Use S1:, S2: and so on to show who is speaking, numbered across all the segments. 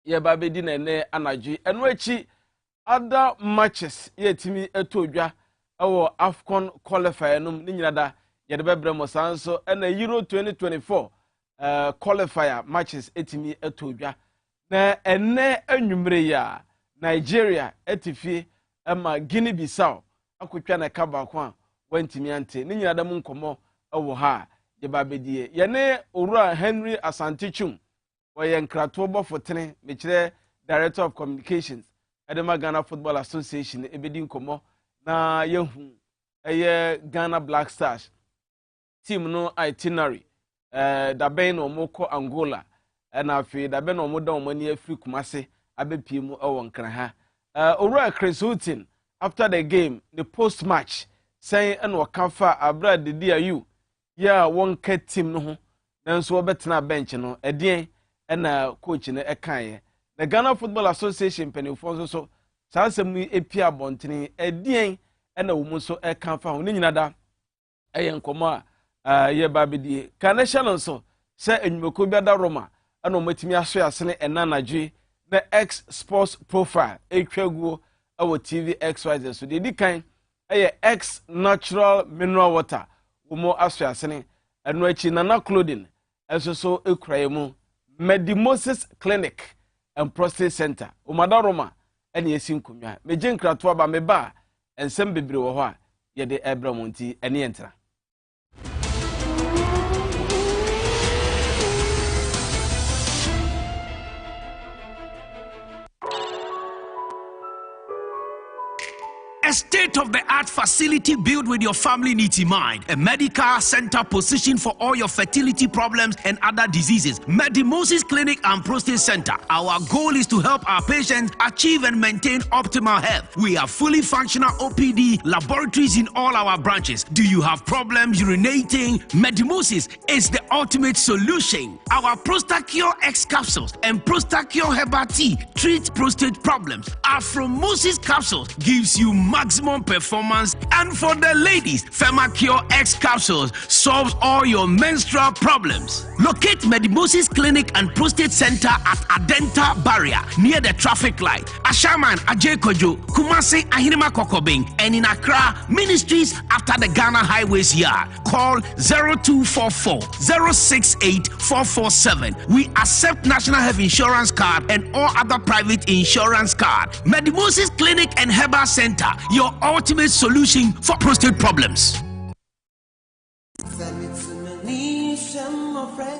S1: ye ba be di na ne anadwe eno achi other matches ye timi etodwa ewo AFCON qualifier num ni nyina da ye de bebre mo sanso na Euro 2024 qualifier matches etimi etodwa na enne anwumre ya Nigeria etifi ama Guinea Bissau akotwa na kaba kwa wantimi ante ni nyina da mu nkomo ewo ha ye ba bedie ye ne owura Henry Asantichum oye nkrato bofotene mekire Director of Communications Edema Ghana Football Association ebedi nkomo na yehu eye Ghana Black Stars team no itinerary da ben no moko Angola na afi da ben no mo da omani afri Kumase abepie mu ewo nkran ha owura Chris Houghton after the game the post match saying and wakafa abra de diayu ya wonka team no ho nanso obetena bench no edien na coach ne ekan the Ghana Football Association penifo so sansem epia bontene edien na wo mu so ekan fa ho ni nyina da nkomo ye babedi kanation so se enwumeko biada Roma na omatimi aso asene enanadwe na Xsports profile etwaguo awo TV XYZ so de dikan X natural mineral water wo mo aso asene eno achi nana clothing eso so ekurayemu Medimosis Clinic and Prostate Center umada Roma ene yesin kunwa meje nkrato aba meba ensem bebre wo ho a ye de ebramonti ene entra.
S2: A state-of-the-art facility built with your family needs in mind. A medical center positioned for all your fertility problems and other diseases. Medimosis Clinic and Prostate Center. Our goal is to help our patients achieve and maintain optimal health. We have fully functional OPD laboratories in all our branches. Do you have problems urinating? Medimosis is the ultimate solution. Our Prostacure X capsules and Prostacure Herbal Tea treat prostate problems. Afromosis capsules gives you maximum performance, and for the ladies, Femacure X capsules solves all your menstrual problems. Locate Medimosis Clinic and Prostate Center at Adenta Barrier near the traffic light, Ashaman Ajekojo, Kumasi Ahirima Kokobing, and in Accra Ministries after the Ghana Highways Yard. Call 0244 068 447. We accept National Health Insurance card and all other private insurance card. Medimosis Clinic and Herbal Center, your ultimate solution for prostate problems.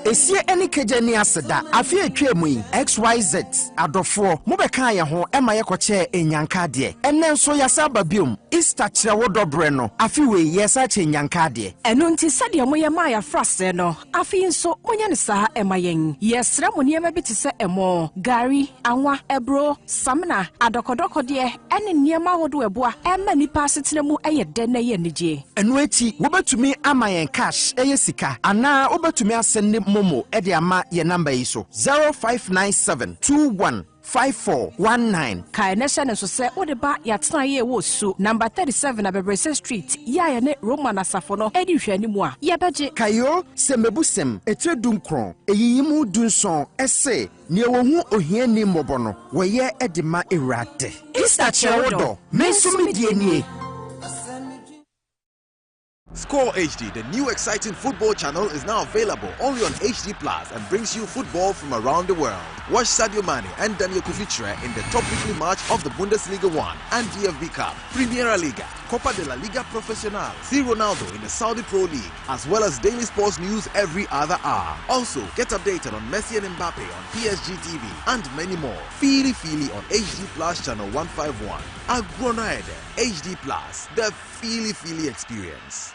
S3: Esie eni kejani aseda afi atwemu yi XYZ adofo mobeka ye ho ema ye koche enyanka de enne nso yasa babiom Easter kire wodobre no afi we yesa che enyanka de
S4: eno nti sade moye ma ya frase no afi nso monya ne saa ema yen yesra mo niema bi te se emo gari anwa ebro samna adokodoko de ene niema wodo eboa ema nipa asetena mu eye de na ye nige
S3: eno echi wobetumi ama yen cash eye sika ana wobetumi asenne momo ede ama ye number yi so 0597215419
S4: kai nation so se wo de ba yatena ye wo su number 37 Abebrese Street ya ye ne Roman asafo no edi hwani mu a ye beje
S3: kayo semebusem etredum kron eyiyimu dunson ese ne wo hu ohiani mobono wo ye edema ewrade Easter chewodo mensumi die nie.
S5: Score HD, the new exciting football channel, is now available only on HD Plus and brings you football from around the world. Watch Sadio Mane and Daniel Kufitre in the top weekly match of the Bundesliga 1 and DFB Cup, Primera Liga, Copa de la Liga Profesional, see Ronaldo in the Saudi Pro League, as well as daily sports news every other hour. Also, get updated on Messi and Mbappe on PSG TV and many more. Feely on HD Plus channel 151. Agronaide HD Plus, the Feely experience.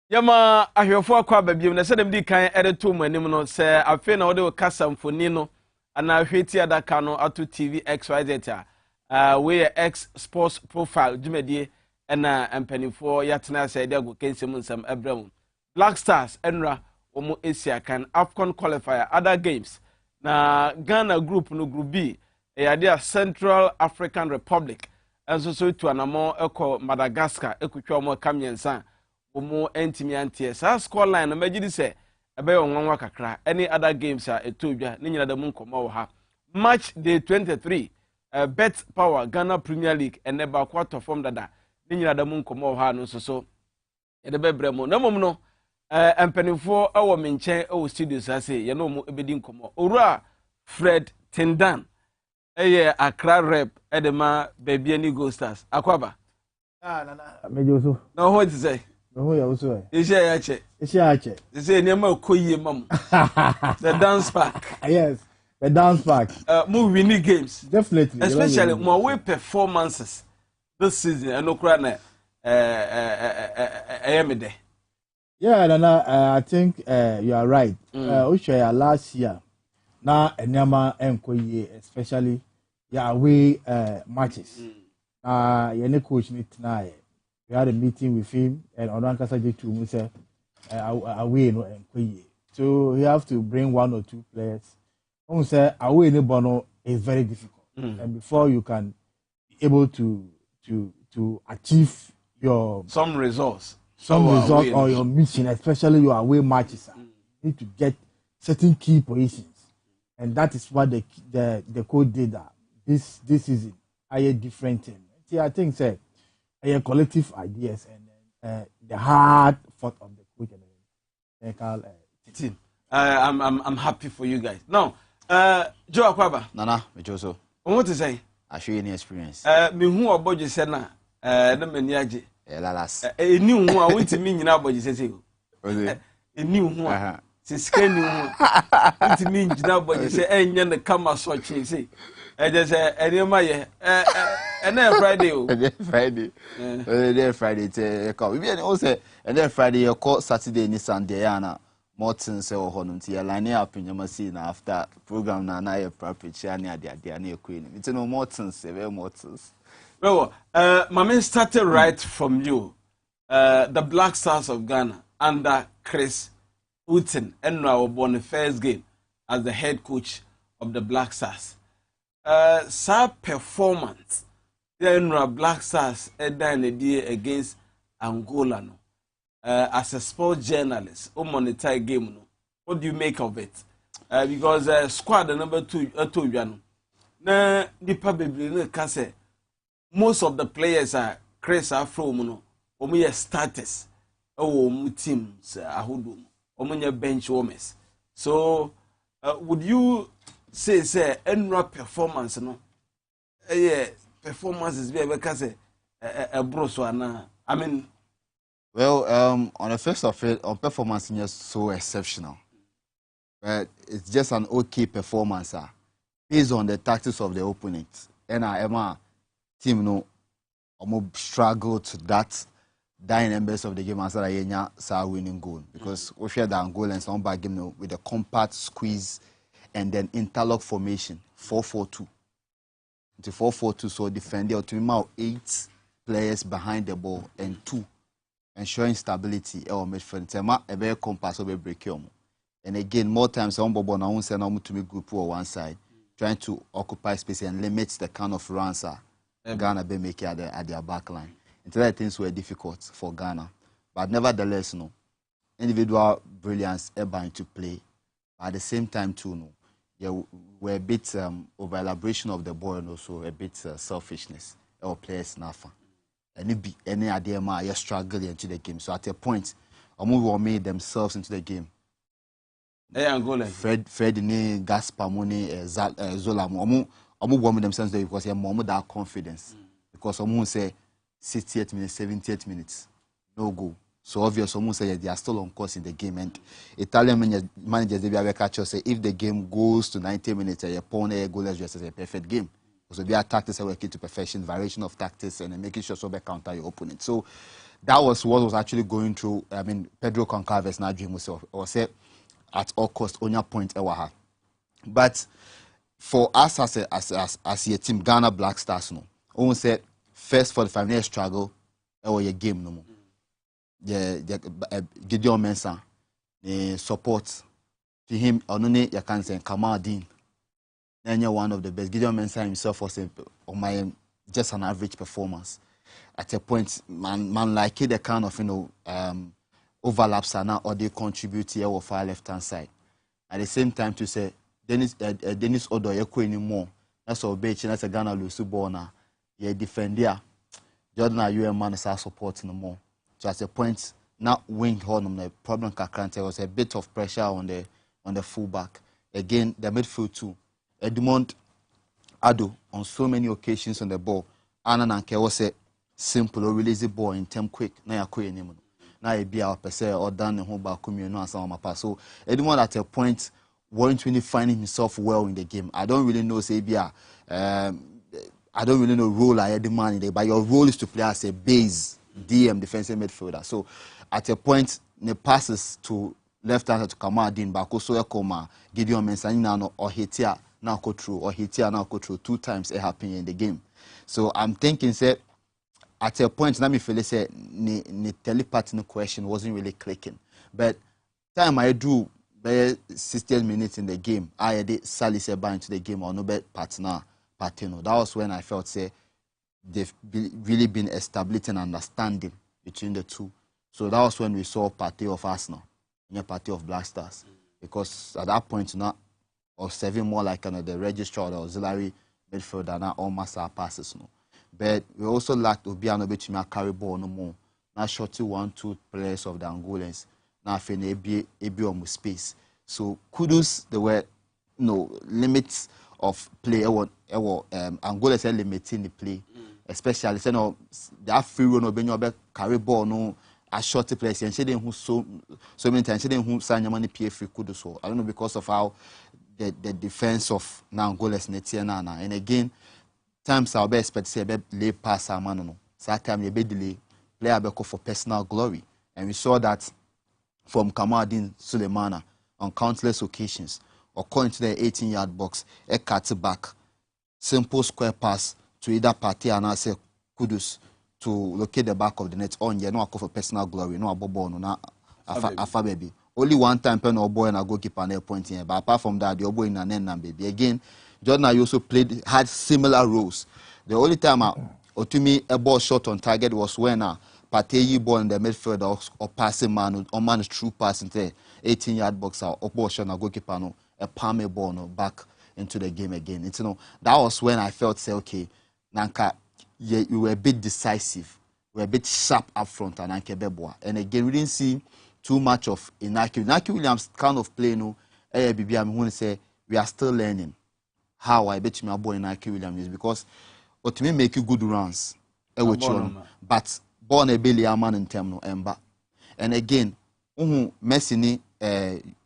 S1: Yama ahwefo akwa babiem na sedem di kan ereto manim no se afi na wode kasa mfoni no ana ahweti adaka no ato TV XYZ we Xsports profile jumedie na empanifo yatena se de ago kensem nsam abram Black Stars enra omo Asia kan AFCON qualifier other games na Ghana group no group B yade Central African Republic enso so tu anamo ekọ Madagascar ekutwa omo kamyensa omo entimi antie sa score line no magidi se ebe onwanwa kakra any other games a etodwa ne nyina da mu nkomo wo ha match day 23 bet power Ghana Premier League ene ba quarter form dada ne nyina da mu nkomo wo ha no so yede bebre mo na mom no empanifo awo menchen awo studios ase ye no mo ebedi nkomo owura Fred Tindan eye Accra rep edema baby ani Go Stars akwaba
S6: mejoso
S1: na ho ti say
S6: no ho ya uso
S1: ise ya che say niam akoyie mam the dance park
S6: yes the dance park
S1: mo winning games
S6: definitely
S1: especially more way performances this season and okra na ayemede
S6: yeah Nana, I think you are right Oshaya last year na enyama enkoyie especially your away matches your coach need tonight. We had a meeting with him and Onankasa J2 say away no enkoyie, so you have to bring 1 or 2 players. Say away no bono is very difficult and before you can be able to achieve your
S1: some results
S6: or your mission, especially your away matches, you need to get certain key positions. And that is what the coach did that this season. A different thing. See, I think say a collective ideas and the hard thought of the coach and the
S1: team. I'm happy for you guys. Now, Joe Akwaba.
S7: Nana, Mejoso.
S1: What to say?
S7: I show you any experience.
S1: Me who about you said na no meniaje.
S7: Lalas.
S1: New who I want to mean about you say. A new who. Siskeni who to mean about you say enye na kama so chi say. Just say enema ye and then Friday.
S7: Friday come. We also and then Friday you call Saturday ni Sunday yana. Morton say or honum ti line up in your scene after program na ye preparation ni ade na queen. It's no Morton say very Mortons.
S1: Well, Mama started right from you. The Black Stars of Ghana under Chris Wooten and now won the first game as the head coach of the Black Stars. Performance then Black Stars done a day against Angola no. As a sports journalist, monitor game no. What do you make of it? Because squad number 2 no. Na nipa bebre no ka say most of the players are Chris Afro no. Omo starters. Teams ahodo. Omo bench warmers. So would you say enra performance no performances be because a broso ana I mean
S7: well on the face of it on performance is so exceptional, but it's just an okay performance based on the tactics of the opponent and Emma team no almost struggle to that dying members of the game as a winning goal because we share the Angolans some back game no, with a compact squeeze and then interlock formation 4-4-2. The 4-4-2 so defender to 8 players behind the ball and 2 ensuring stability or midfield. Tema a very compass over break you. And again more times on Bobo na unse na to me group or one side trying to occupy space and limit the kind of runs Ghana be make at their back line. Until things were difficult for Ghana. But nevertheless no individual brilliance able to play. But at the same time too no we're a bit over elaboration of the ball and also a bit selfishness or players nafa. Any idea you're struggling into the game. So at a point, Omo made themselves into the game. Fred ni Gaspar Moni Zola Omo warm themselves there because they have that confidence. Because Omo say 68 minutes, 78 minutes, no goal. So obviously, someone say they are still on course in the game, and Italian managers they will catch us say if the game goes to 90 minutes, a opponent goalless just as a perfect game. So their tactics are working to perfection, variation of tactics, and making sure so they counter your opponent. So that was what was actually going through. I mean, Pedro Concalves now dream was say at all cost on your point ewaha. But for us as a team, Ghana Black Stars no, almost said first for the final struggle or your game no more. Gideon Mensah support to him only you can say Kamal Dean. Then you're one of the best. Gideon Mensah himself was on my just an average performance. At a point, man like it, the kind of overlaps are now or they contribute here or far left hand side. At the same time, to say Dennis Odo Yeko anymore. That's all Beach, that's a Ghana Lusu Bona. Yeah, defend there. Jordan are you a man is supporting them more. So at a point, now wing horn the problem Kakrante was a bit of pressure on the fullback. Again, the midfield too. Edmond Ado on so many occasions on the ball. Anna Nanke was a simple or release the ball in time quick. Now you're quick anymore. Now you be our per se or done the whole back community and some of my pass. So Edmond at a point weren't really finding himself well in the game. I don't really know say I don't really know role I had the man in there, but your role is to play as a base DM defensive midfielder. So at a point, the passes to left hand to Kamadin, but also a coma, Gideon Mensah or Hitia now go through, or Hitia now go through 2 times it happened in the game. So I'm thinking, say, at a point, let me feel say the telepathy question wasn't really clicking. But time I drew 60 minutes in the game, I did Sally Seba into the game or no bet partner. That was when I felt say they've really been establishing understanding between the two. So that was when we saw party of Arsenal, party of Black Stars, because at that point now, or 7 more like the registrar or the auxiliary midfielder now almost our passes no. But we also lacked Obiano between carry ball no more. Now shorty 1-2 players of the Angolans. Now finally be on space. So kudos there were limits of play. Angola is limiting the play, especially that free run of Benyobe carry ball no a short place and she didn't so many times she didn't sign your money PF could so. I don't know because of how the defense of Angola is netiana and again times I'll be expect to say lay pass our man no. So time you be delay player be for personal glory and we saw that from Kamadin Sulemana on countless occasions. Or going to the 18-yard box, a cut back, simple square pass to either party and I say kudos to locate the back of the net on. You know, for personal glory, no abobo no afa baby. Only one time pen or boy and a goalkeeper and a point here. But apart from that, the boy in an end baby. Again, Jordan also had similar roles. The only time to me a ball shot on target was when Partey ball in the midfield or passing man or man true pass into 18-yard box or ball shot and a goalkeeper no. A palmy ball back into the game again. It's, that was when I felt say, okay, Nanka, you were a bit decisive, you were a bit sharp up front, and again, we didn't see too much of Inaki. Inaki Williams kind of play, I'm going to say we are still learning how I bet my boy Inaki Williams is because to me make you good runs, but born a Billy man in term no ember. And again, Messi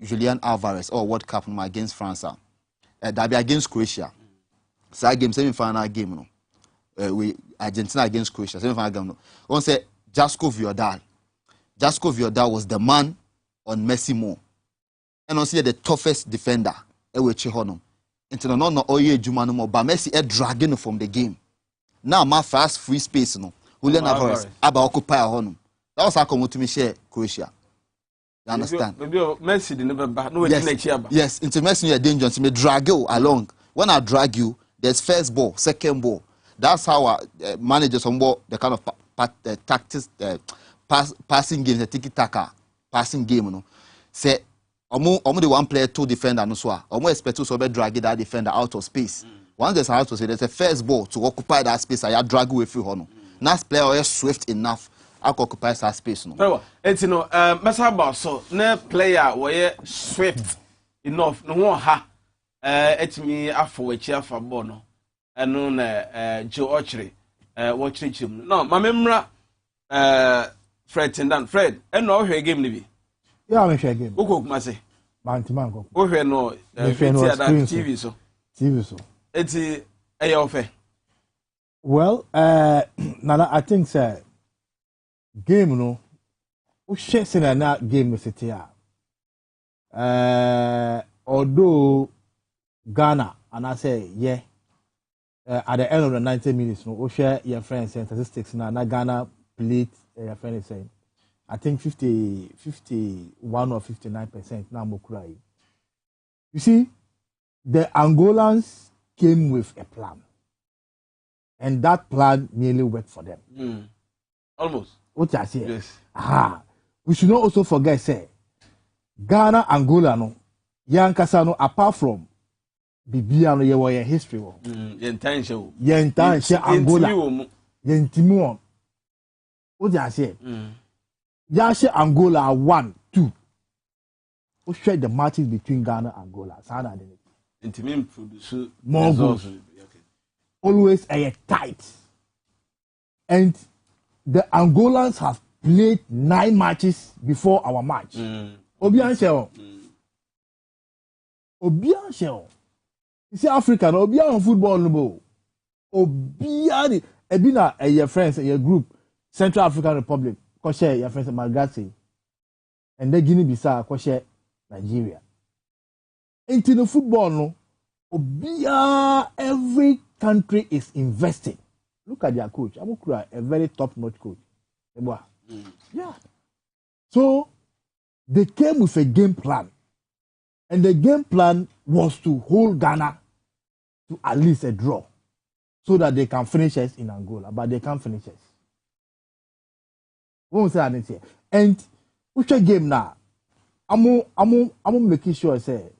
S7: Julian Alvarez or World Cup against France. That be against Croatia. So game semi-final game we Argentina against Croatia semi-final game no. One say Jasko Viodal. Jasko Viodal was the man on Messi more. And also the toughest defender. Ewechi hono. Into no oye juma no more. But Messi dragging from the game. Now my fast free space no. Julian Alvarez aba occupy hono. That was how come to me share Croatia. You understand?
S1: Maybe Messi didn't never back. No,
S7: yes, into Messi you're dangerous. Me drag you along. When I drag you, there's first ball, second ball. That's how I manage some ball, the kind of tactics, passing game, the tiki-taka passing game. Say, almost the one player, 2 defender, no so. Almost expect to drag that defender out of space. Once there's out of space, there's a first ball to occupy that space. I drag you through hono. Next player is swift enough. I occupy that space no.
S1: It's Masaba so ne player where swift enough no one ha et me afọ wechi afa ball no eno na Joe Ochre watching him no ma memra Fred Tindan Fred eno hwe game ni bi
S6: yeah me hwe game
S1: uko kuma se
S6: man ko
S1: o hwe no TV so eti eya ofe
S6: well nana I think sir game no o share na game no sit here although Ghana and I say yeah at the end of the 90 minutes no o share your friends and statistics na Ghana played your friend is saying I think 51 or 59% na mokura. You see the Angolans came with a plan. And that plan nearly worked for them.
S1: Almost.
S6: What I say?
S1: Yes.
S6: We should not also forget, say, Ghana, Angola, no, Yankasano, apart from Bibiano, you were a history. Yentan, Angola, Yentimuon. What I say? Yasha Angola 1, 2. We share the matches between Ghana and Angola. Sana
S1: produce
S6: more goals. Okay. Always a tight. And the Angolans have played 9 matches before our match. Obian Shell. You see, Africa, Obian football no. Obian, Ebina, your friends, your group, Central African Republic, Koshe, your friends, Malgasi, and then Guinea-Bissau, Koshe, Nigeria. Into the football, no, Obia, every country is investing. Look at their coach. Amukura, a very top-notch coach. Yeah. So they came with a game plan, and the game plan was to hold Ghana to at least a draw, so that they can finish us in Angola, but they can't finish us. Won't say that here. And which a game now? I'm making sure say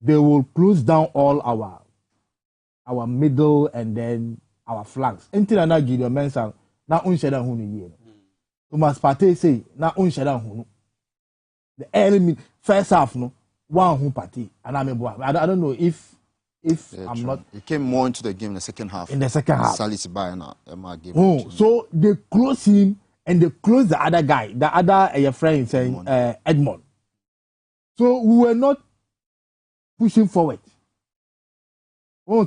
S6: they will close down all our middle and then our flanks. Until na Gideon Mensah na unsheda hunu ye. Thomas Partey say na unsheda hunu. The early first half no one who party and I don't know if I'm not.
S7: He came more into the game in the second half.
S6: In the second half,
S7: game.
S6: So they close him and they close the other guy, the other friend saying Edmond. So we were not pushing forward. And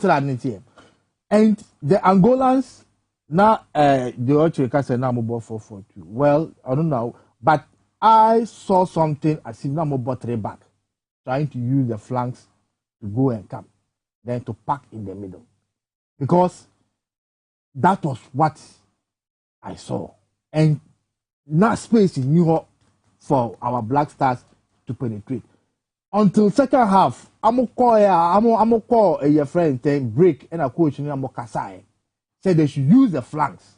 S6: the Angolans now the Africa say now mobile 4-4-2. Well, I don't know, but I saw something as if now mobile 3 back, trying to use the flanks to go and come, then to pack in the middle, because that was what I saw, and not space in New York for our Black Stars to penetrate. Until second half, I'm call a friend saying break and a coach in Kasai said they should use the flanks.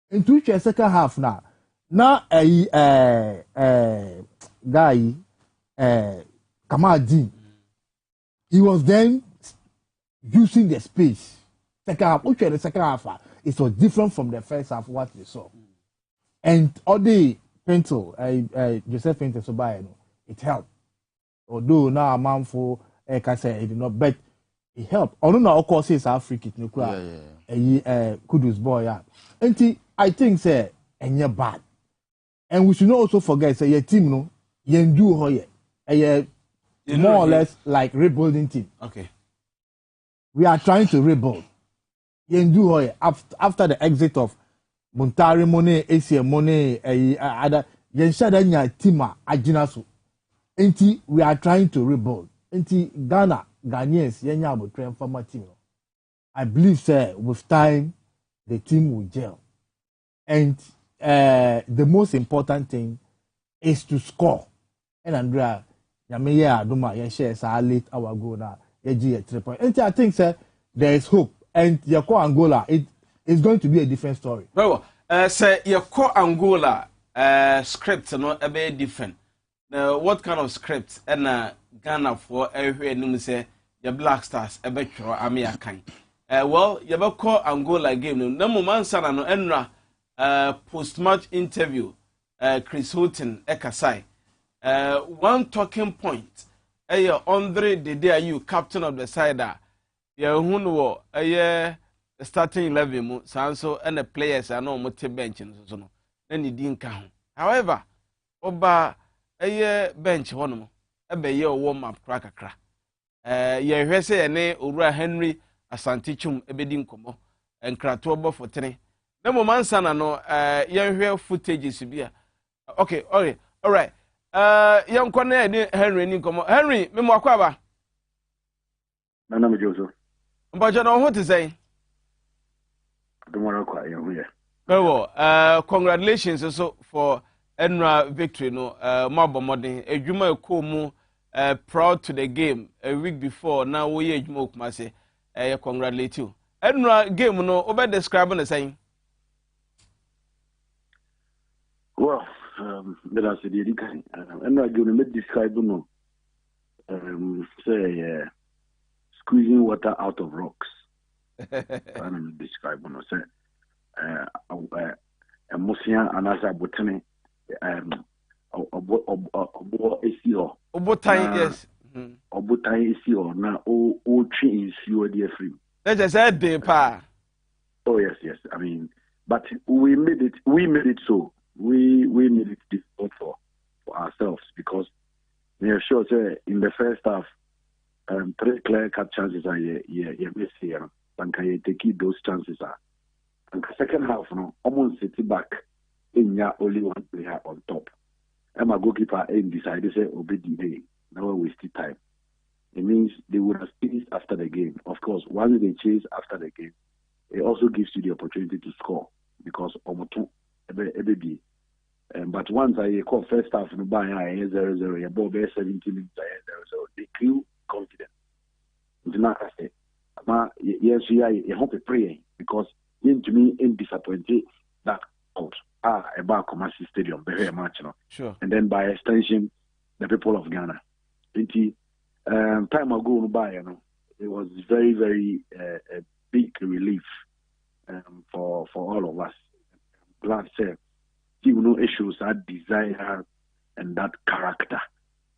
S6: Into which second half now a guy Kamadi, he was then using the space. Second half, which the second half, it was different from the first half what we saw. And all the pencil, Joseph Pencil Sobaino, it helped. Although now a man for can say it did not, but it helped. Although now of course it's Africa, Kudus boy, yeah. And I think say and you're bad. And we should not also forget say your team no, you do hoye, more or less like rebuilding team.
S1: Okay.
S6: We are trying to rebuild. You do hoye after the exit of Montari Money, ACM Money, other Yenshadanya Tima Ajinasu. Enti, we are trying to rebuild. Enti, Ghanaians, Yenya will train for my team. I believe, sir, with time, the team will gel. And the most important thing is to score. And Andrea, Yameya Aduma, Yeshe, sa late hour ago now, Yeji 3 points. Enti, I think, sir, there is hope. And Yako Angola, it is going to be a different story.
S1: Very well. Sir, Yako Angola script, no, a bit different. What kind of script and Ghana for every name say your Black Stars a better Amia kind. Well, you ever call Angola game no man sana no enra post match interview Chris Houghton Ekasai. One talking point Andre Dede you captain of the side who starting 11 so and the players are no motive bench so no then he didn't count. However, Oba bench hono ebe warm up krakakra ye hwese ene owura Henry Asantichum ebedi nkomo enkrato obo fotene na momansa na no ye hwe footages bia okay all right ye nkwana ene Henry ni nkomo Henry me mo akwa ba
S8: na me jozo
S1: mbajo no ho te say
S8: tomorrow kwa ye huye
S1: well congratulations also for Enra victory no mabo modern adwuma ekomu proud to the game a week before now we adwuma okuma say congratulate you enra game no obe describe the same.
S8: Well, let us say the kind. Enra game no describe no. Say squeezing water out of rocks. I don't describe no say emotion anasa botany obo esio.
S1: Obotan yes.
S8: Obotan esio na o twi ensio dey free.
S1: Let's just say day pa.
S8: Oh yes. I mean, but we made it so. We made it difficult for ourselves because we are sure say in the first half, 3 clear-cut chances are missing here. And can you take those chances are? And the second half, no, almost sitting back in only one player on top. And my goalkeeper decided to say, obey the never wasted time. It means they would have chased after the game. Of course, once they chase after the game, it also gives you the opportunity to score because but once I call first half no buy 0-0, your ball 17 minutes 0-0, they feel confident. Yes, I hope a prayer because to me in disappointed that out about Kumasi Stadium very much,
S1: Sure.
S8: And then by extension, the people of Ghana. Time ago, it was very, very a big relief for all of us. I'm glad to say, it shows that desire and that character,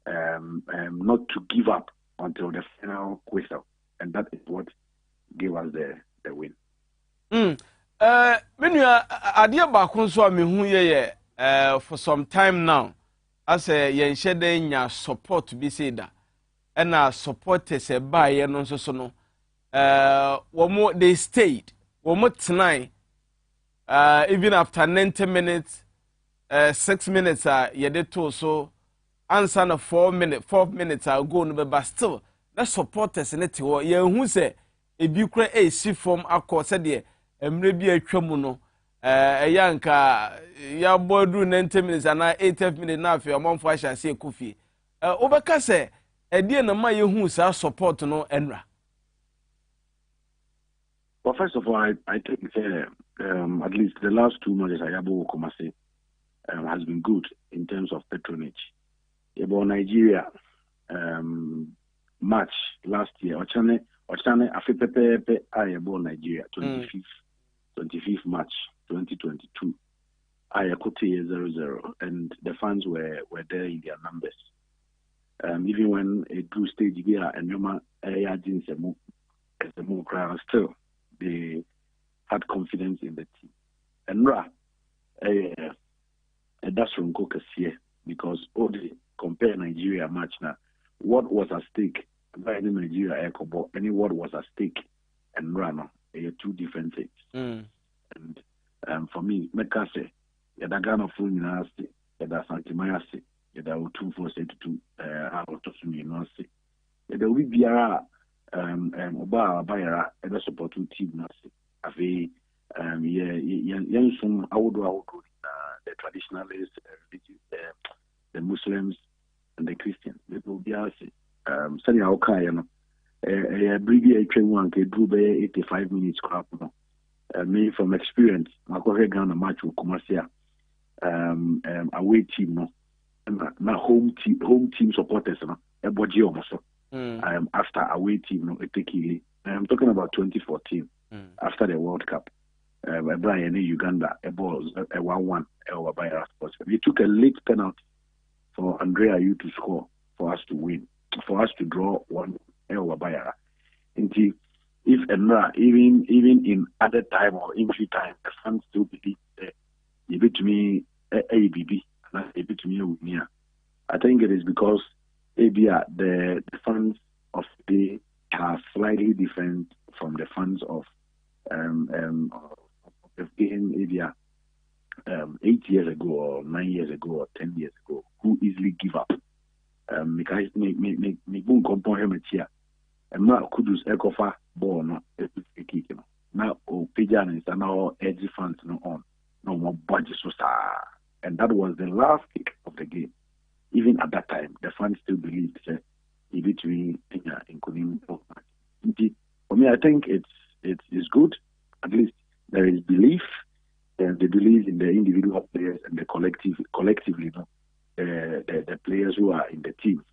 S8: not to give up until the final whistle, and that is what gave us the win.
S1: Menua adia ba ko so amehu ye for some time now. As a yen shede nya support bi say da. And supporters e ba ye no so no. They stayed. Womo tonight even after 90 minutes 6 minutes ye de to so answer na 4 minutes ago no be still the supporters in it wo ye hu se ebi kura e si form akọ se de emre bi atwam no yanka ya bodu 90 minutes na 80 minutes na afi omonfo ahia se ekufie obeka se edie na ma ye hu sa support no enra.
S8: Well, first of all, I think at least the last 2 months Ayabo Komase has been good in terms of patronage. About Nigeria match last year, Ochane Afepepe Ayabo Nigeria 25th March 2022. Ayakote 0-0, and the fans were there in their numbers. Even when a drew stage here and Yoma Ayajin Semu crowd still. They had confidence in the team. And that's from Kokasie because they compare Nigeria match now. What was at stake by any Nigeria Ecobo, any what was at stake and Rano are two different things. And for me, Mekase, Yadagano Fulminasi, Yada Santimayasi, Yada 2472, Autosumi Nasi, Yada Wibiara. Oba Bayara ever support team nasi afi yensum awodo the traditionalists the Muslims and the Christians they will be asi sani awka no brigi atwa one ke drew by 85 minutes crap no me from experience makohe Ghana match with Kumasia away team no na home team supporters no eboji omoso after away team, I'm talking about 2014, after the World Cup. Brian Uganda, a ball, a 1-1 by Xsports. We took a late penalty for Andrea Yu to score for us to win, for us to draw 1 by Indeed, if even in other time or injury time, the fans still believe that you beat me ABB, and you beat me. I think it is because the funds of the are slightly different from the funds of the game 8 years ago or 9 years ago or 10 years ago who easily give up. Because me boom compound him here. And now Kudus Ekofa ball no kick no. Now Pijan is now edgy funds no on. No more budget so and that was the last kick of the game. Even at that time, the fans still believed between in Kunim. For me, I think it's it's good. At least there is belief, and they believe in the individual players and the collectively, the players who are in the team,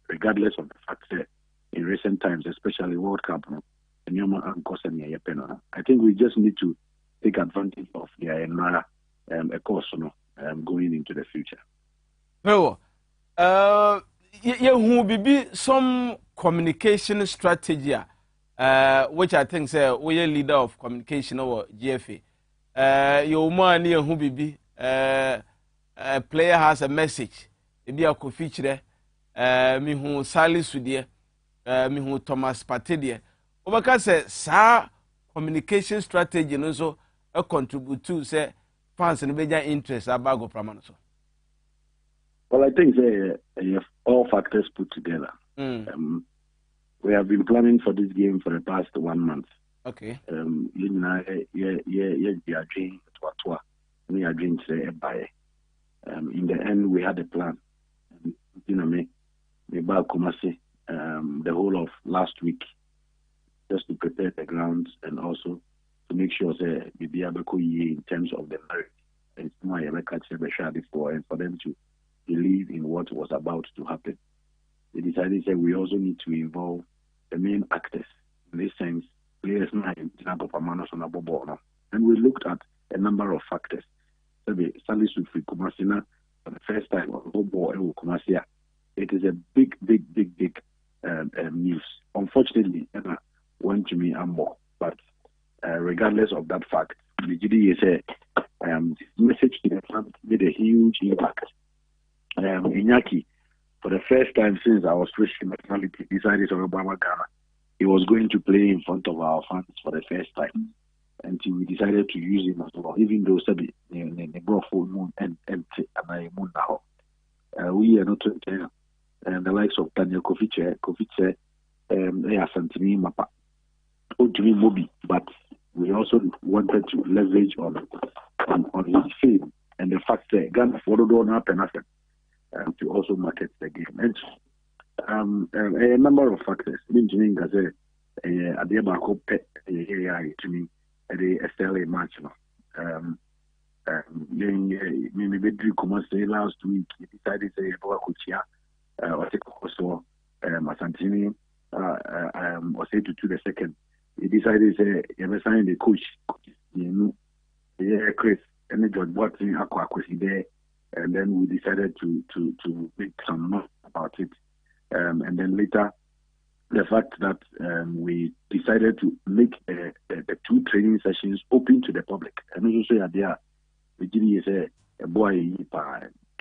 S8: regardless of the fact that in recent times, especially World Cup, I think we just need to take advantage of their a course, going into the future.
S1: Well, who be some communication strategy, which I think say we are leader of communication or GFA. Your man who be a player has a message. Maybe I could feature me who Sally Sudie, me who Thomas Patedie. Obaka say sa communication strategy no so a contribute to say fans and major interest about go pramano.
S8: Well, I think all factors put together. We have been planning for this game for the past 1 month.
S1: Okay.
S8: We are doing in the end, we had a plan. Me back Kumasi the whole of last week, just to prepare the grounds and also to make sure that we be able to in terms of the merit and for them to believe in what was about to happen. They decided that we also need to involve the main actors. In this sense, players and we looked at a number of factors. For the first time it is a big news. Unfortunately, went to me more. But regardless of that fact, the GDA message to the fans made a huge impact. Iñaki, for the first time since I was switching nationality, decided to Obama Ghana. He was going to play in front of our fans for the first time. And we decided to use him as well, even though Sabi brought full moon and I moon now. We are not and the likes of Daniel Kofice, they are Santini Mapa, Mobi, but we also wanted to leverage on his fame and the fact that Ghana followed on up and after to also market the game. And a number of factors. Meaning that at the Abako pet to me the SLA match. Maybe Drew Commerce last week he decided to say Boakuchia or take also Masantini or say to the second. He decided to say he signed the coach, Chris and George Watson Aqua there. And then we decided to make some noise about it. And then later, the fact that we decided to make the 2 training sessions open to the public. And also there, we did a boy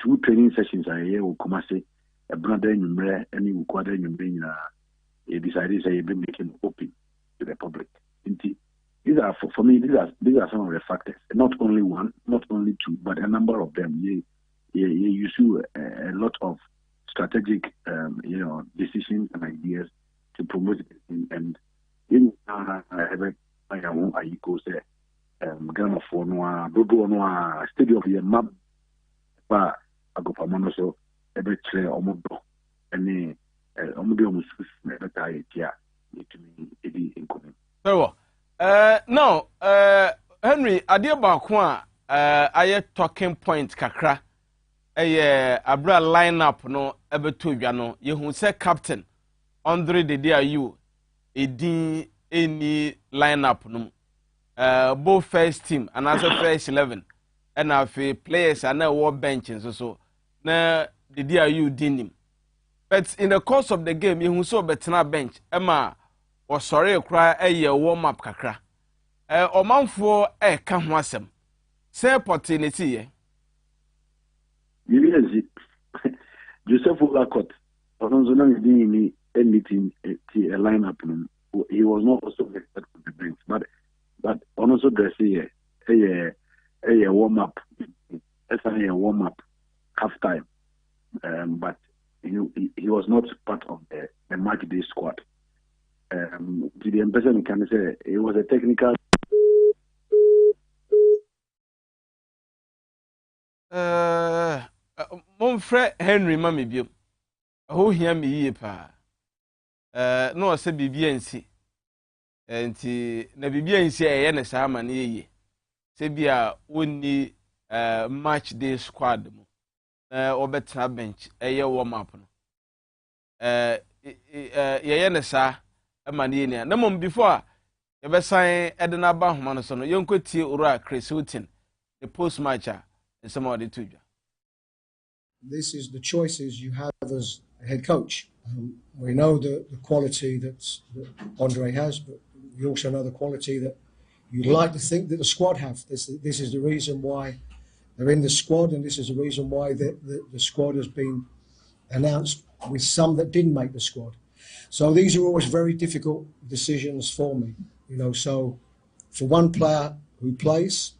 S8: 2 training sessions a year will come say a brother in Umre and you quarter in Umre. He decided to be making open to the public. These are for me. These are some of the factors. Not only one, not only 2, but a number of them. You see a lot of strategic, decisions and ideas to promote it. And in Ghana for Noa, Bobo Noa, Stadium of Map, Agopamano, so every clear Omodo, and Omodo Musu, yeah, it is incoming.
S1: So, no, Henry, Adiaba Kwa, I talking point kakra. Abra lineup no ebeto dwa no ye hu se captain Andre Dediayu edin any lineup no both first team and also first 11 and afi players are na war bench so na Dediayu dinim, but in the course of the game ye hu so betena bench ema o sorry kra warm up kakra omanfo ka ho asem say opportunity ye
S8: Yes, Joseph Olakot, anything a lineup. He was not also expected from the bench, but also dressing a warm up, a warm up half time. But he was not part of the match day squad. To the ambassador can say it was a technical.
S1: Monfre Henry mami bio. Ho hia me yie pa. No se bibia nsi. enti na bibia nsi eye ne saa ma na yeye se bia wonni match day squad mu obetra bench eye warm up no yeye ne saa ma na yeni na mom before ye be sign edena ba homa no so no yenkotie ura Chris Hilton the post match and some of the two.
S9: This is the choices you have as a head coach. We know the quality that Andre has, but we also know the quality that you'd like to think that the squad have. This is the reason why they're in the squad, and this is the reason why the squad has been announced with some that didn't make the squad. So these are always very difficult decisions for me. So for one player who plays,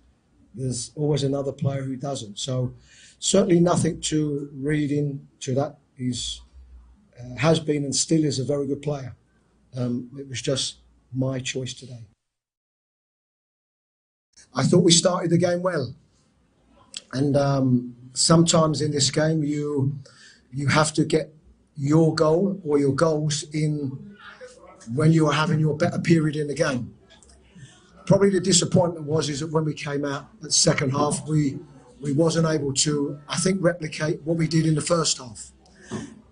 S9: there's always another player who doesn't. So certainly nothing to read into that. He's has been and still is a very good player. It was just my choice today. I thought we started the game well. And sometimes in this game you have to get your goal or your goals in when you are having your better period in the game. Probably the disappointment is that when we came out at second half, we wasn't able to, I think, replicate what we did in the first half.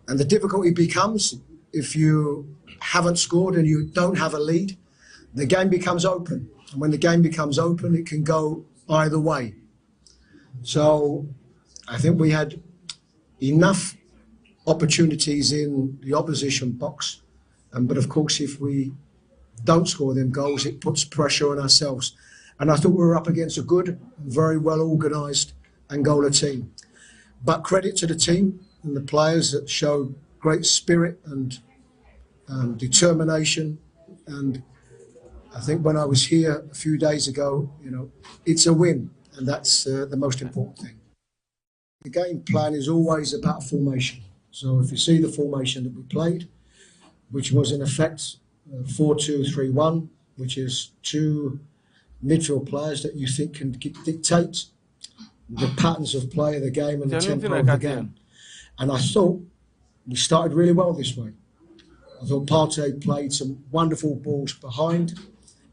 S9: And the difficulty becomes if you haven't scored and you don't have a lead, the game becomes open. And when the game becomes open, it can go either way. So I think we had enough opportunities in the opposition box. But of course, if we don't score them goals, it puts pressure on ourselves. And I thought we were up against a good, very well organised Angola team. But credit to the team and the players that showed great spirit and determination. And I think when I was here a few days ago, it's a win, and that's the most important thing. The game plan is always about formation. So if you see the formation that we played, which was in effect 4-2-3-1, which is two midfield players that you think can dictate the patterns of play of the game and the tempo of the game. And I thought we started really well this way. I thought Partey played some wonderful balls behind,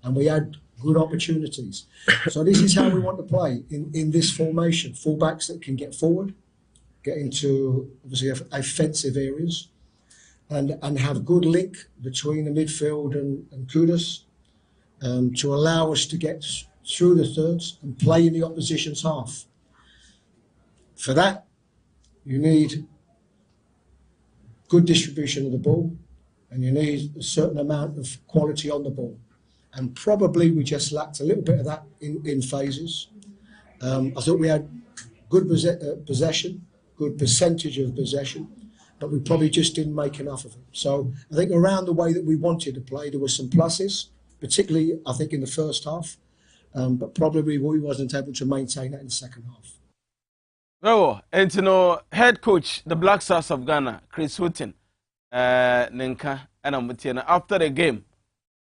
S9: and we had good opportunities. So this is how we want to play in this formation. Fullbacks that can get forward, get into obviously offensive areas, and have good link between the midfield and Kudus to allow us to get through the thirds and play in the opposition's half. For that, you need good distribution of the ball, and you need a certain amount of quality on the ball. And probably we just lacked a little bit of that in phases. I thought we had good possession, good percentage of possession, but we probably just didn't make enough of it. So I think around the way that we wanted to play, there were some pluses, particularly I think in the first half, but probably we wasn't able to maintain that in the second half.
S1: Well, and head coach, the Black Stars of Ghana, Chris Hilton, Nenka, and Amutiana, after the game,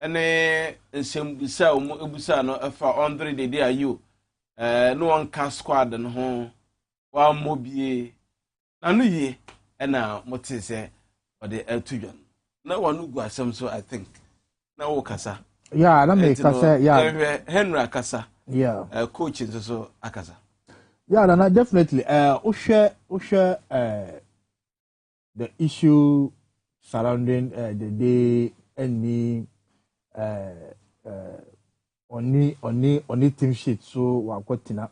S1: and Busa no for Andre the day you, no one can squad and home, one mobile, and ye, and now what is or the L2. No one who got some, so I think. Now, Kasa.
S6: Yeah, that makes Kasa, yeah.
S1: Henry Kasa,
S6: yeah,
S1: coaching so Akasa.
S6: Yeah, no, definitely. The issue surrounding the day any on team sheet. So we're quoting.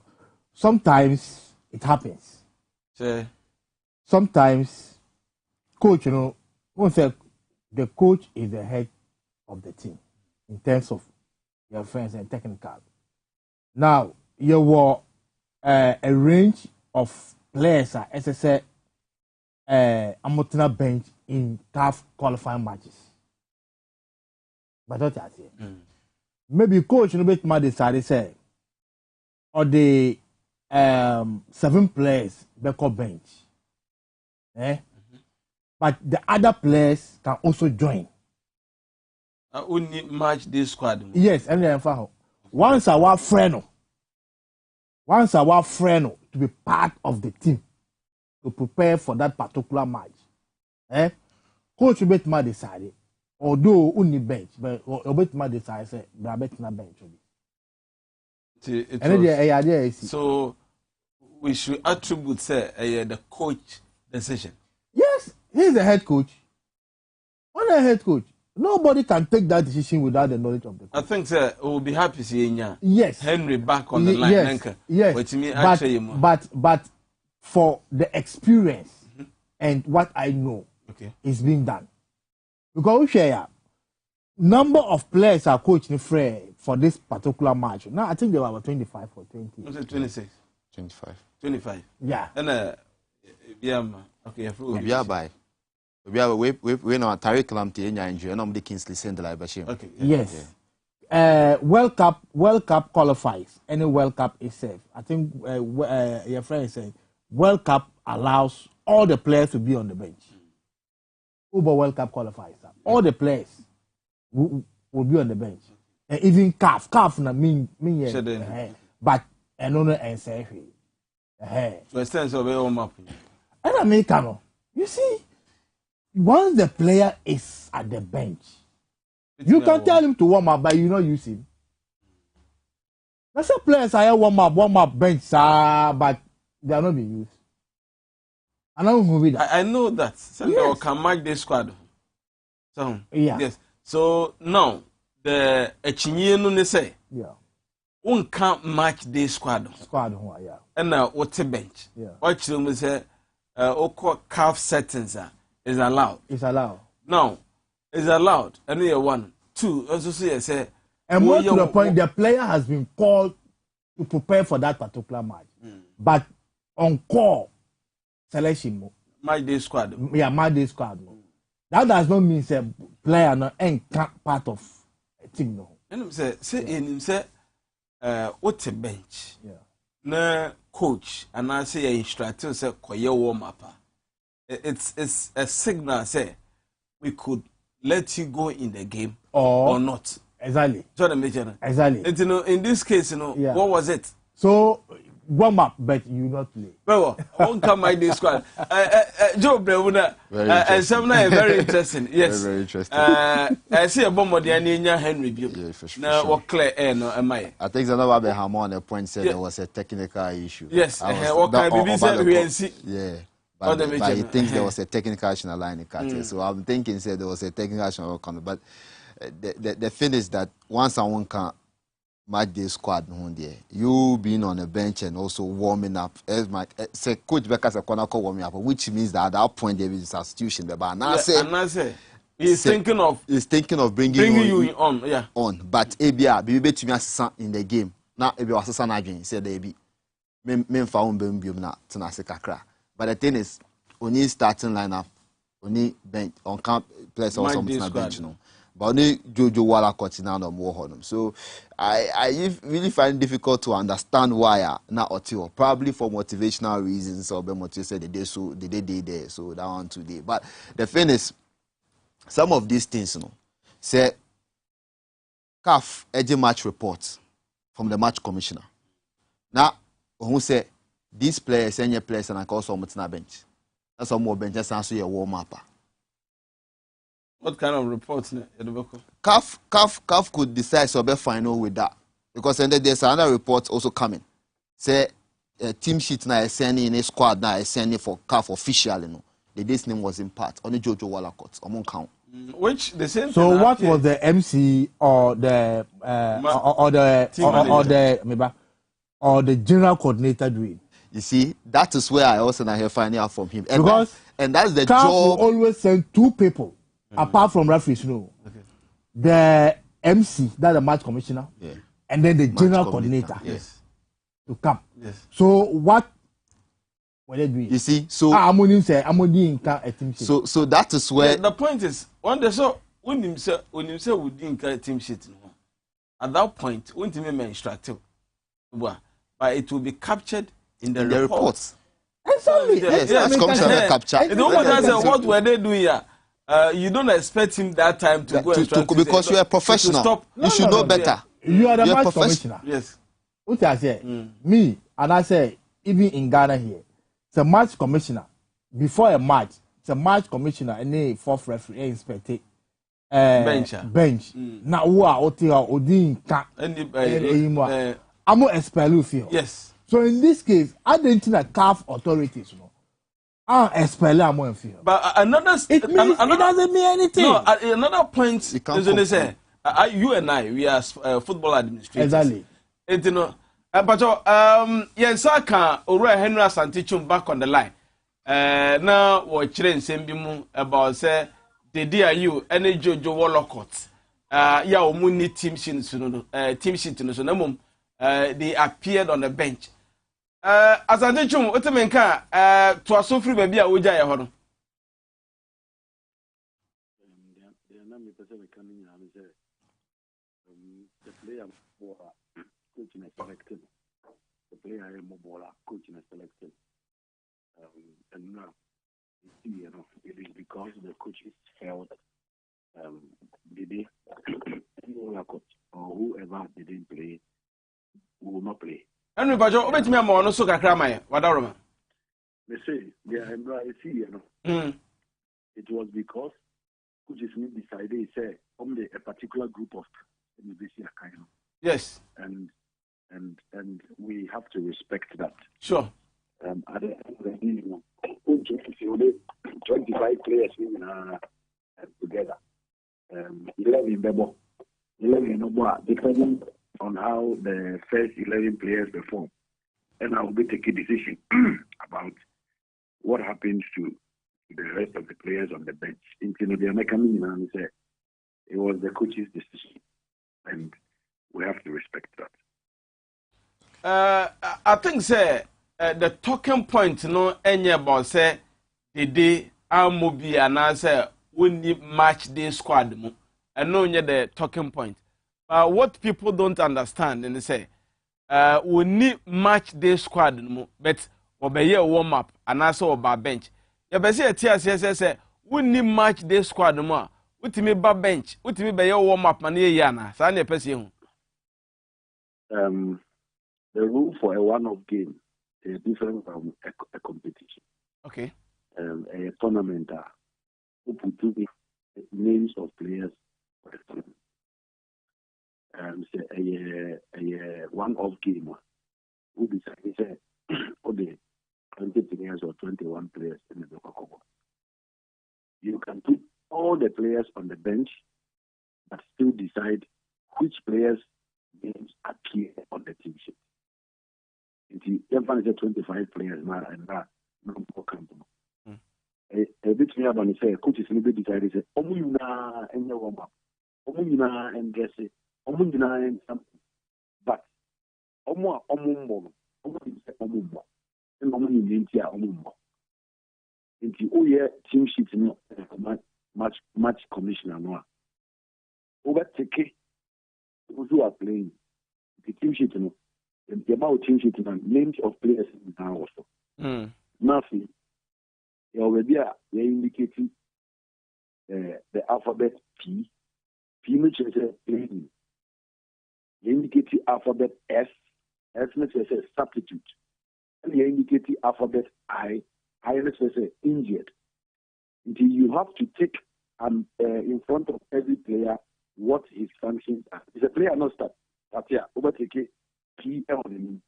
S6: Sometimes it happens. Sometimes coach, one say the coach is the head of the team in terms of your friends and technical. Now you were. A range of players as I said, Amotina bench in tough qualifying matches. But what I say, maybe coach no bit more decide say, or the 7 players back up bench, but the other players can also join.
S1: Only match this squad.
S6: Yes, and then once our friend. Once our friend to be part of the team to prepare for that particular match, coach Betma decided although only bench, but obet my decide say Brabet na bench.
S1: So we should attribute say the coach decision.
S6: Yes, he's the head coach. On a head coach, nobody can take that decision without the knowledge of the coach.
S1: I think sir, we will be happy seeing Henry back on the line.
S6: Yes. But for the experience and what I know, is being done. Because we share number of players are coaching for this particular match. Now I think they were about 25 or 20.
S1: Was it 26? 25.
S6: Yeah.
S1: And okay,
S7: we are by. We know Tariq Lamptey and injury, and I'm the Kingsley Sendela.
S1: Okay.
S6: Yes. World Cup qualifies. Any World Cup is safe. I think your friend said World Cup allows all the players to be on the bench. Uber World Cup qualifies. All the players will be on the bench. And even CAF na mean but another and say
S1: so extent of a warm up.
S6: And Americano, you see, once the player is at the bench, you can tell him to warm up, but you not use him. That's a players I warm up bench, but they are not being used. I
S1: know that. Yes. Can match the squad. So yes. So now the Echinye say one can't match the squad.
S6: Yeah.
S1: And now what's a bench? Yeah. What you say calf settings is allowed.
S6: It's allowed.
S1: Now, it's allowed. And we are 1, 2. Also say
S6: and more to the point, the player has been called to prepare for that particular match. But on call selection
S1: match day squad.
S6: Yeah, match day squad. That does not mean say player no ain't part of a team no.
S1: And say what's a bench? Yeah. Na coach and I say a instructor say koye warm up. It's a signal say we could let you go in the game or not.
S6: Exactly.
S1: Exactly. And in this case, what was it?
S6: So warm up, but you not play.
S1: Well, on come my day squad. Joe Brewuna and some very interesting. Yes.
S7: Very interesting.
S1: I see a bomb of the Henry View.
S7: Yeah, for sure.
S1: Now what clear no am I?
S7: I think another Hamon a point said there was a technical issue.
S1: Yes, what can BBC see?
S7: Yeah. But he thinks there was a technical action line in Carter. So I'm thinking said there was a technical action on. But the thing is that once someone can match the squad, you being on the bench and also warming up. As my say, Coach Becker's a corner warming up, which means that at that point there is a substitution. But now
S1: he's thinking of
S7: bringing
S1: you on. Yeah.
S7: On, but ABR be to me in the game. Now if you was a again, said they be men found Bimbium na Tanasika. But the thing is, only starting lineup, only bench on camp players or something na bench no. But only Jojo Walla Kotina no more. So I really find it difficult to understand why not Otio. Probably for motivational reasons or motivated said the day there, so that one today. But the thing is, some of these things, say CAF edge match reports from the match commissioner. Now, who say these players, senior players, and I call some on bench. That's some more benches answer your warm up.
S1: What kind of reports?
S7: CAF could decide to be final with that because then there's another report also coming. Say team sheet now is sending in a squad now is sending for CAF officially. This name was in part only Jojo Wallacott among count.
S1: Which the same.
S6: So what was the MC or the or the general coordinator doing?
S7: You see, that is where I also now hear finding out from him. And that's the
S6: CAF
S7: job.
S6: Will always send 2 people. Apart from referees, the MC, that's the match commissioner, and then the general coordinator to come.
S1: Yes.
S6: So what were they doing?
S7: You see, so
S6: I'm only a team sheet.
S7: So that is where
S1: the point is. When you say we didn't get a team sheet, at that point, when you may instruct, but it will be captured in the reports.
S6: Exactly.
S7: Yes, commissioner capture.
S1: What were they doing here? You don't expect him that time to go
S7: because you are a professional. You should know better.
S6: You are the match commissioner.
S1: Yes.
S6: What I say, me and I say, even in Ghana here, it's a match commissioner. Before a match, it's a match commissioner and a 4th referee inspector. bench. Na wo a oti a odi nka eyimo amo expel feel.
S1: Yes.
S6: So in this case, I don't think that CAF authorities expel amo feel.
S1: But another
S6: it doesn't mean anything.
S1: No, another point is when they say you and I we are football administrators.
S6: Exactly.
S1: You know, but Yensaka Ora Henry Santichum back on the line. Now we're chatting same about say the DIU any Jojo Wallocott. Ya omuni team sheet no they appeared on the bench. As I did chum, what mean ka to so free baby a woja ye ho no.
S8: The player coaching is selected. The player coaching is selected. And now you know it is because the coaches felt or whoever didn't play will not play.
S1: Henry Bajo, obet me amon so kakra man, wadaroma.
S8: They say, it was because coaches decided say only a particular group of
S1: yes.
S8: And we have to respect that.
S1: Sure.
S8: At the end of the day, 25 players together. 11 depending on how the first 11 players perform. And I will be taking a decision about what happens to the rest of the players on the bench. It was the coach's decision, and we have to respect
S1: that. I think, sir, the talking point, any about say the day Amobi and say we need match day squad, and no, the talking point. What people don't understand, and they say, we need match day squad, but obey warm up and also about bench. You better say, TSS, we need match day squad, more. What me ba bench? What me be warm up man yana? Sanya person.
S8: The rule for a one-off game is different from a competition.
S1: Okay.
S8: A tournament, who put the names of players for the tournament. A one-off game, who decides say, the 20 players or 21 players in the Coco. You can put all the players on the bench, but still decide which players' names appear on the team sheet. If 25 players now and that, no more comfortable. A bit me about say, coaches maybe decided say, Omuna and your warm up, Omuna and dress it, Omuna and something. But Omumbo, Omumbo, and Omunintia Omumbo. Into oh yeah, team sheet no match commissioner no. Over take those who are playing the team sheet no. The amount team sheet and names of players now also. Nothing. You already are indicating the alphabet P. P which is playing. You indicate the alphabet S. S which is a substitute. And you indicate the alphabet I. I which is injured. Until you have to take in front of every player what his functions are. If a player not start here, overtake PL on him.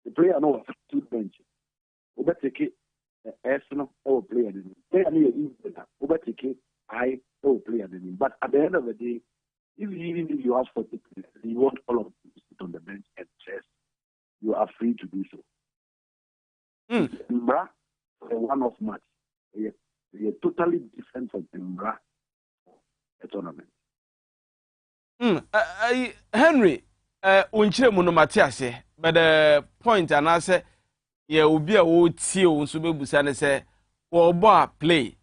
S8: The player no substitute bench. Overtake S no or player on him. Player near overtake I or player on him. But at the end of the day, even if you have 40 players, you want all of them to sit on the bench and chess, you are free to do so. Mbra, a one-off match. They are totally different from Mbra, a tournament.
S1: Henry, unchire mu no matiase, but the point and I say, ye will be a wood seal, so be busane say, or bar play.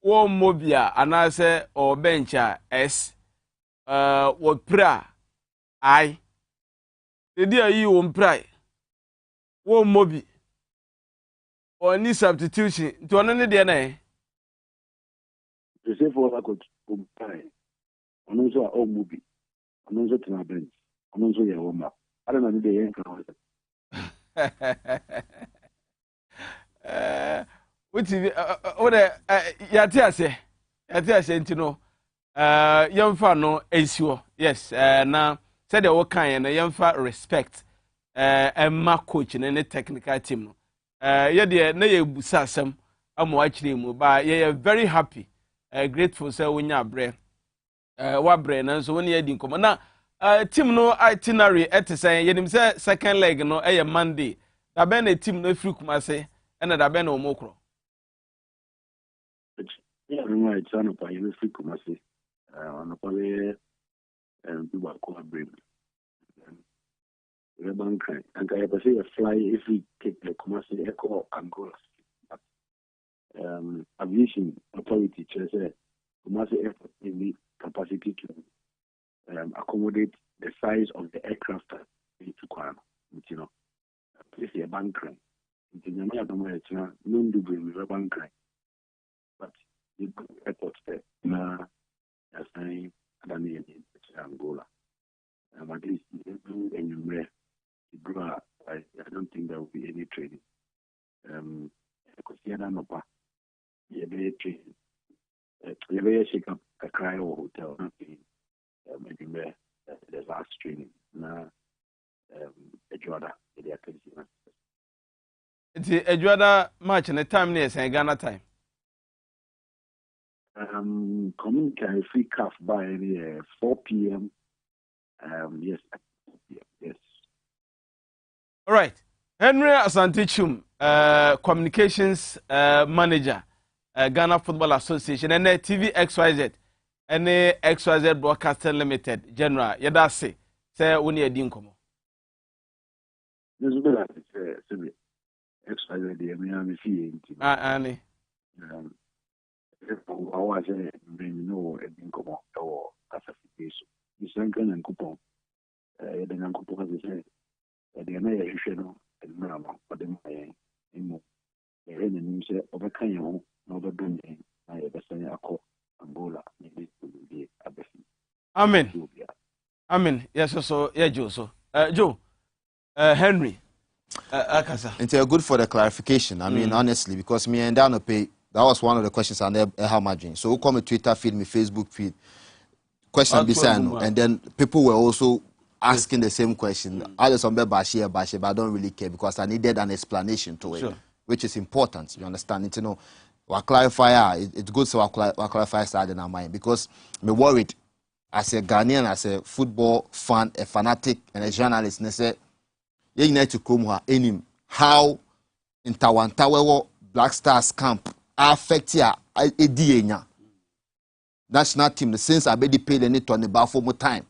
S1: Or mobia, and I say, or bencher S, what pra I. The dear you won't pray. Wo mobi or any substitution to another DNA.
S8: The same for I could compare. And also our own movie. And also to my bench. And also your warm up. I don't know the end.
S1: What Yatia say? ati asenti no yemfa no ensio yes na said the kan no yemfa respect emma coach ne technical team no ye de na ye busa asem amo akire mu ba ye very happy grateful say wonya bre wa bre na so woni adi nkomo na team no itinerary etesen yenim say second leg no Monday da ben na team no free Kumase na da ben na omokro
S8: yeah no it's on pa you free Kumase on pa people call brave the bank and I say a fly if we take the Kumase echo Angola aviation authority says Kumase airport need capacity to accommodate the size of the aircraft to Kwan, you know. This is a bank crane. It's in the America, no do with a bank crane. But the airport there, as I in Angola. At least anywhere, I don't think there will be any training. Because you don't know, you may training. You may shake up a cry or hotel, nothing. Maybe the last training na Ejuada the activity.
S1: It's Ejuada match and the time near Ghana time.
S8: Community free calf by 4 p.m. Yes, 4 p.m. Yes.
S1: All right, Henry Asantichum, communications manager, Ghana Football Association, and TV XYZ. Any XYZ Broadcasting Limited General Yadase say woni adi nkomo
S8: This is XYZ the me fee
S1: ani
S8: if I was bring no adi nkomo or classification this can and coupon the nan coupon as say the na ya hwehwe no na ma odem ayen imo the nim say obekan yo na obedon na ya besan akọ Angola need to be a blessing.
S1: Amen. Yes, so yeah, Joe. So, Joe, Henry, Akasa.
S7: It's good for the clarification. I mean, honestly, because me and Dan pay that was one of the questions I have margin. So, who come to Twitter feed, me Facebook feed, question beside, and then people were also asking the same question. I just remember Bashir, but I don't really care because I needed an explanation to it, which is important. You understand? It's, you know. We'll clarify, it's good so we'll clarify side in our mind because I'm worried as a Ghanaian, as a football fan, a fanatic, and a journalist, and I say, you need to come here, how in Tawantawewo Black Stars camp affect ya a national team, since I already paid any to the for more time.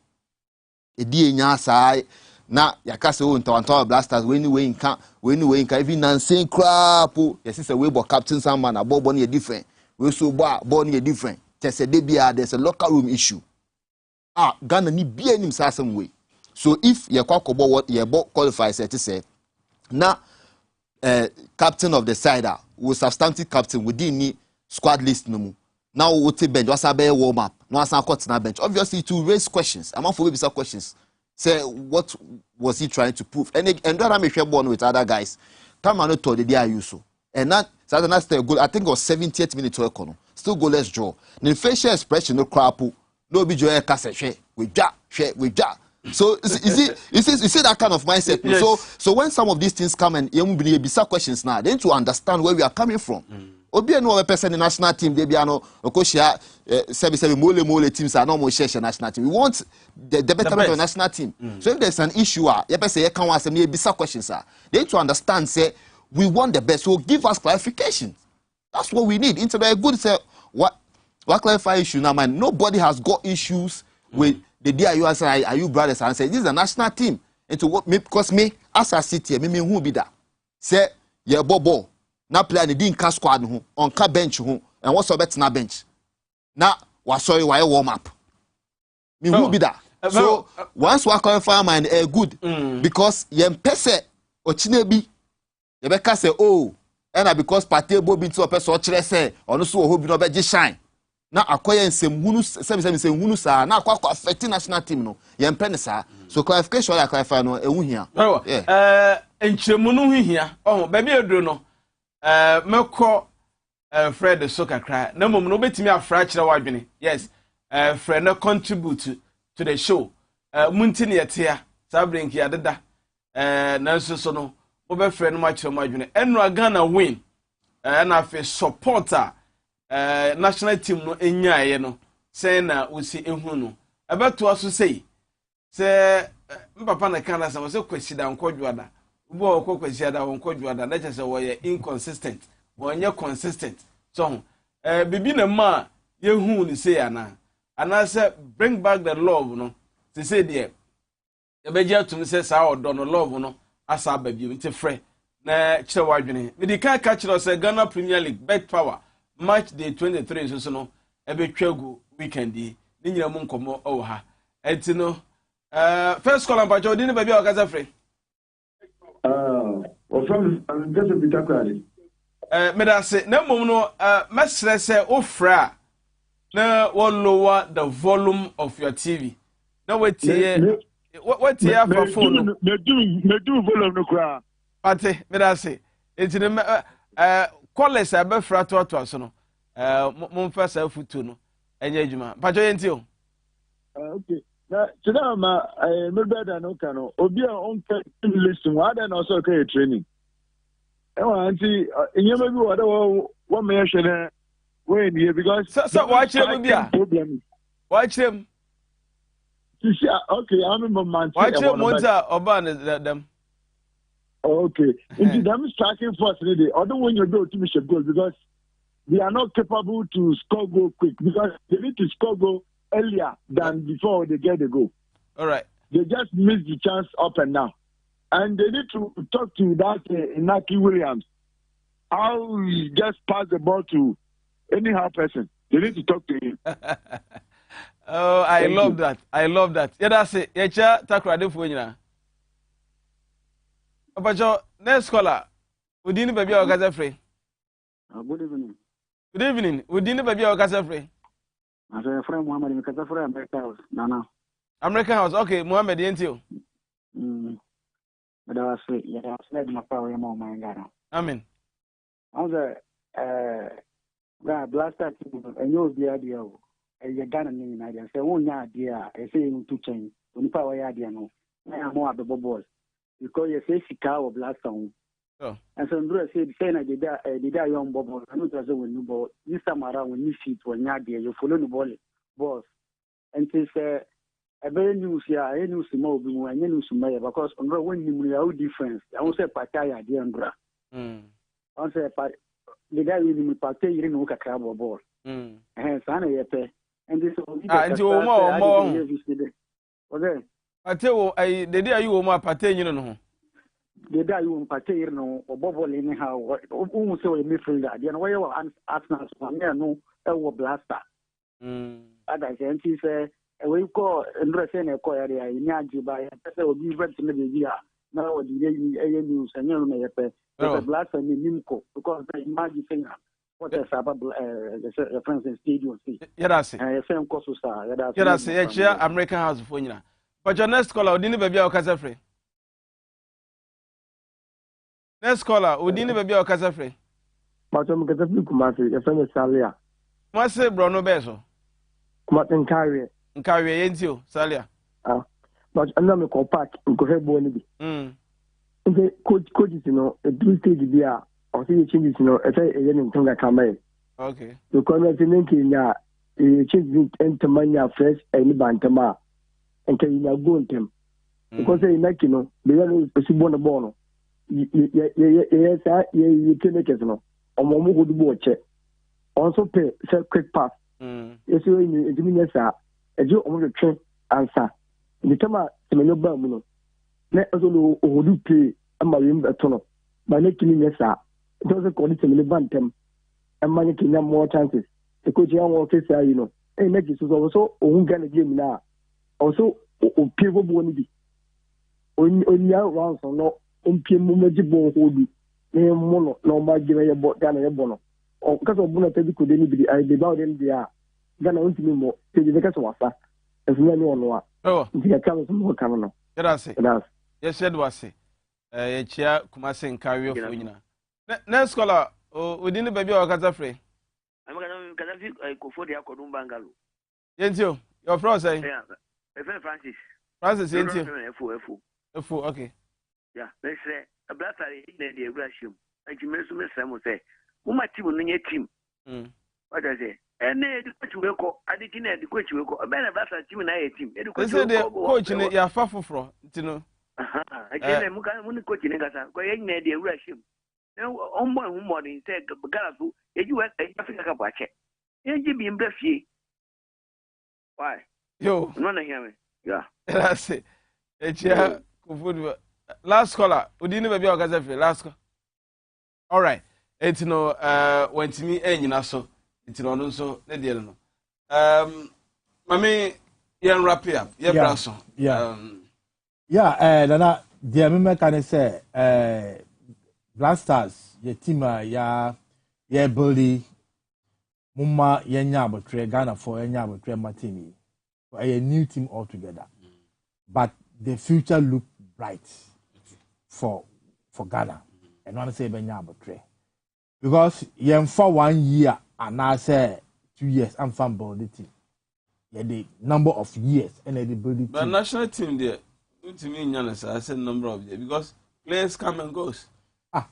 S7: A DNA side. Na yakase o ntawantawa Blasters when you in can even Nansen crap yes is a way but captain some man about born different we so born different just a debia there's a locker room issue Ghana ni be any some way so if you kwakobo what you qualify say to say na captain of the side was substantive captain within ni squad list no mu now we take bench was a warm up no asan court na bench obviously to raise questions among for some questions. Say what was he trying to prove? And that I make sure born with other guys. Come on, told the day you so. And that that's the goal. I think it was 70th minute to econo. Still goalless draw. The facial expression no crap. No be joy cassette. We ja. So you see that kind of mindset. Yes. So when some of these things come and you be bizarre questions now, then to understand where we are coming from. Obi no person in the national team they be ano okoshia 77 mole teams are no more share national team. We want the betterment of the national team. So if there's an issue you person can ask me bizarre questions they need to understand say we want the best, so give us clarification. That's what we need. Into the good say what clarify issue now man, nobody has got issues with the DIU and say are you brothers and say this is a national team. Into what me because me as a city me who be that say yeah bobo na player ni din ka squad ho on ka bench ho and what's about na bench na was sorry why warm up me who be that so once we qualify mind good because yem pese ochinebi ye be ka say oh and because party bo bi to person kire say ono so ho bi no be gi shine na akoye nsem hunu sa na akwa affect national team no yem pe ne sa so clarification ya clarify no ehu hia
S1: enchiremu no hu hia oh ba bi edro no meko Fred so kakra na mom no betimi afra kire wadwene yes Fred no contribute to the show munti ne yetea sabrink ya deda na so no wo be Fred no ma kire wadwene enura Ghana win na fe supporter national team no enyaye no say na usi ehunu no ebeto aso sei se papa na kana sa se kwesida nkodwada ubo okokwesida nkodwada na chese wo ye inconsistent wonye consistent so bibi na ma yehu ni say ana say bring back the love no se say there ebeje atum say sa odo no love no asa babi nti frɛ na kire wadwene me di kan ka kire say Ghana Premier League bet power match day 23 so no ebetwagu weekend yi ni nyina mu nkomo o ha enti no first call ampa jodi ni baby okaza frɛ
S8: from just a bit akwari
S1: medase na mom no mesrɛ sɛ ofra na won lower the volume of your TV na wetie afa phone no
S8: me do volume no kra
S1: pate medase enti ne college abefra to so no momfa sa futu no enye adwuma pacho yenti o
S8: okay na today ma me better no kano obi on listen why then also okay training anti enyema bi wada wo me hwene when here because
S1: so watch him bia
S8: problem
S1: watch him
S8: okay I'm in man
S1: watch him monta oba them
S8: okay into them striking force today although when you go to miss a goal because they are not capable to score goal quick because they need to score goal earlier than before they get the goal.
S1: All right.
S8: They just miss the chance up and down. And they need to talk to that Inaki Williams. How he just pass the ball to anyhow person. They need to talk to him.
S1: Oh, I love that. I love that. Yeah, that's it. Yeah, takra de fo nyina. Abajo, next caller. Udini baby o gaza free.
S8: Good evening.
S1: Good evening. Udini baby o gaza free.
S8: As a friend Muhammad in Katafra America House. Nana.
S1: American House. Okay, Muhammad yentio.
S8: But I was yeah, I said my power more my Ghana.
S1: Amen.
S8: I was blaster and you be idea. You Ghana name idea. Say one idea. I say you to change. When power idea no. I am more the bubbles because you say Sika or blaster.
S1: Oh.
S8: And so Andrew said, "Say I did that young bubble. I know that's when you ball. This time around when you see it when you idea, you follow the balls. And he said, a very news here. I knew some more when you knew some because Andrew when you know difference. I won't say Pataya idea Andrew. I say the guy with me Patay you know a crab or ball. And Sana yepe. And this
S1: until more.
S8: Okay.
S1: I tell you, the day you more Patay you know.
S8: The day you Patay no or bubble anyhow. Almost so a midfielder. The way you Arsenal no blaster. As I said, he said, we call and retain a choir in Yajiba. I will be ready to the now the news and you may pay the blaster in Nimco because the imagine singer. What is about the friends in stadium?
S1: Yes,
S8: I same course to start.
S1: Yes, American House for you. But your next caller, Udini baby or Casafre. Next caller, Udini baby or Casafre.
S10: But I'm going to be Kumasi, a friend of Salia.
S1: Must say Bruno Beso.
S10: Kumatin carrier.
S1: Carrier ain't you, Salia.
S10: But I'm not a compact in Koheboni. Coaches, you know, a 2-stage beer, or see changes, you know, a say a young Tonga Kame.
S1: Okay.
S10: The corner thinking that you change into mania fresh and Bantama and can you go in them? Because they like, you know, the young is born a bono. Yes, you can make it, you know, or more good watch it. Also pay self quick pass. Yes, you mean, yes, a joke on the train answer. The time to me no bum, let us know who do play and my room at tunnel. By making yes, sir, it doesn't call it to me bantam and making them more chances. The coach young office, you know, and make it also who can game now. Also, people won't be. On your rounds or no, on Pimumaji ball hold you. Name mono, no my giving a bot down a bono. Or because of Bonatelli could anybody, I devour them there. Gonna want to be more, take the case of Wasa. As no one.
S1: Oh,
S10: you can come more coming.
S1: Yes, yes, said was it. Chia Kumasi and carry for you. Next caller, Oh, within the baby or Catafrey.
S11: I'm going to go for the Akodum Bangalo.
S1: Yentio, your friend say?
S11: Yeah, Francis.
S1: Francis, Yentio.
S11: F4,
S1: okay.
S11: Yeah, let's say a blaster in the Russian. And you may say, who might team on your team? What I say? And the coach will go, I didn't the coach will go. A man of blaster team and I team.
S1: They say the coach in it, you're far from, you know.
S11: I can't coach in Gasa, going near the Russian. Now, on one morning, said Galafu, you went a Africa watch it. You be in Bluffy. Why?
S1: Yo,
S11: none of him. Yeah,
S1: that's it. It's yeah, last caller. We didn't baby or Gaza last call. All right. It's no, when to me, and you know, so it's no, so the deal. Mammy, you wrap it up. Yeah, Brasso.
S6: Yeah. Yeah, Nana, the American can say, Blasters, your team, ya bully, Mumma, Yanya, but Ghana for Yanya, but Martini. A new team altogether. But the future look bright for Ghana. And not say Benya, but because you for 1 year and I say 2 years, I'm from the team. Yeah, the number of years and the ability.
S1: But national team there. To me, I said number of years because players come and goes.